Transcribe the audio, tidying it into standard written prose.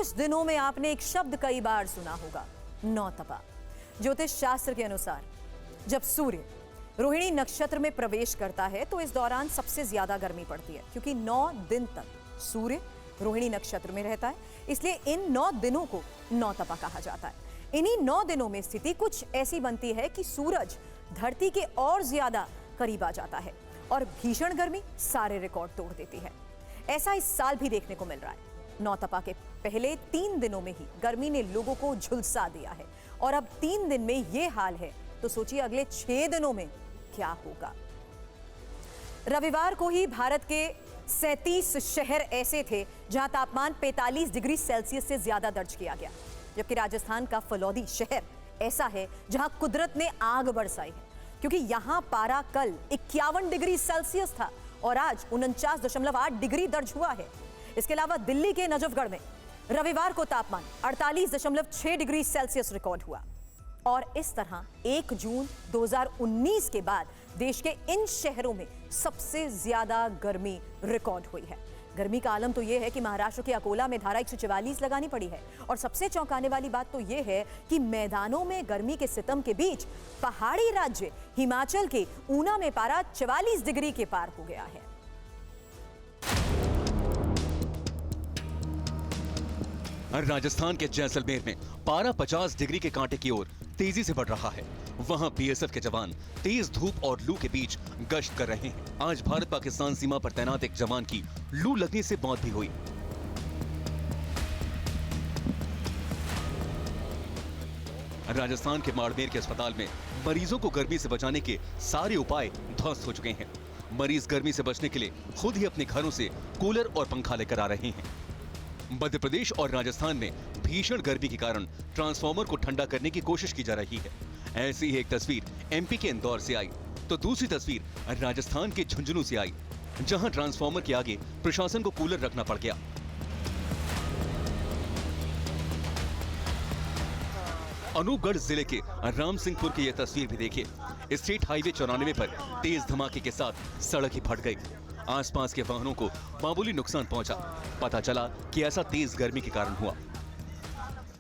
कुछ दिनों में आपने एक शब्द कई बार सुना होगा, नौतपा। ज्योतिष शास्त्र के अनुसार जब सूर्य रोहिणी नक्षत्र में प्रवेश करता है तो इस दौरान सबसे ज्यादा गर्मी पड़ती है, क्योंकि 9 दिन तक सूर्य रोहिणी नक्षत्र में रहता है। इसलिए इन 9 दिनों को नौतपा कहा जाता है। इन्हीं 9 दिनों में स्थिति कुछ ऐसी बनती है कि सूरज धरती के और ज्यादा करीब आ जाता है और भीषण गर्मी सारे रिकॉर्ड तोड़ देती है। ऐसा इस साल भी देखने को मिल रहा है। नौतपा के पहले 3 दिनों में ही गर्मी ने लोगों को झुलसा दिया है और अब 3 दिन में यह हाल है तो सोचिए अगले 6 दिनों में क्या होगा। रविवार को ही भारत के 37 शहर ऐसे थे जहां तापमान 45 डिग्री सेल्सियस से ज्यादा दर्ज किया गया, जबकि राजस्थान का फलौदी शहर ऐसा है जहां कुदरत ने आग बरसाई है, क्योंकि यहां पारा कल 51 डिग्री सेल्सियस था और आज 49.8 डिग्री दर्ज हुआ है। इसके अलावा दिल्ली के नजफगढ़ में रविवार को तापमान 48.6 डिग्री सेल्सियस रिकॉर्ड हुआ। और इस तरह 1 जून 2019 के बाद देश के इन शहरों में सबसे ज्यादा गर्मी रिकॉर्ड हुई है। गर्मी का आलम तो यह है कि महाराष्ट्र के अकोला में धारा 144 लगानी पड़ी है। और सबसे चौंकाने वाली बात तो यह है कि मैदानों में गर्मी के सितम के बीच पहाड़ी राज्य हिमाचल के ऊना में पारा 44 डिग्री के पार हो गया है। राजस्थान के जैसलमेर में पारा 50 डिग्री के कांटे की ओर तेजी से बढ़ रहा है। वहां बीएसएफ के जवान तेज धूप और लू के बीच गश्त कर रहे हैं। आज भारत पाकिस्तान सीमा पर तैनात एक जवान की लू लगने से मौत भी हुई। राजस्थान के बाड़मेर के अस्पताल में मरीजों को गर्मी से बचाने के सारे उपाय ध्वस्त हो चुके हैं। मरीज गर्मी से बचने के लिए खुद ही अपने घरों से कूलर और पंखा लेकर आ रहे हैं। मध्य प्रदेश और राजस्थान में भीषण गर्मी के कारण ट्रांसफार्मर को ठंडा करने की कोशिश की जा रही है। ऐसी ही एक तस्वीर एमपी के इंदौर से आई तो दूसरी तस्वीर राजस्थान के झुंझुनू से आई, जहां ट्रांसफार्मर के आगे प्रशासन को कूलर रखना पड़ गया। अनूपगढ़ जिले के राम सिंहपुर की यह तस्वीर भी देखिए। स्टेट हाईवे 94 पर तेज धमाके के साथ सड़क ही फट गई। आसपास के वाहनों को मामूली नुकसान पहुंचा। पता चला कि ऐसा तेज गर्मी के कारण हुआ।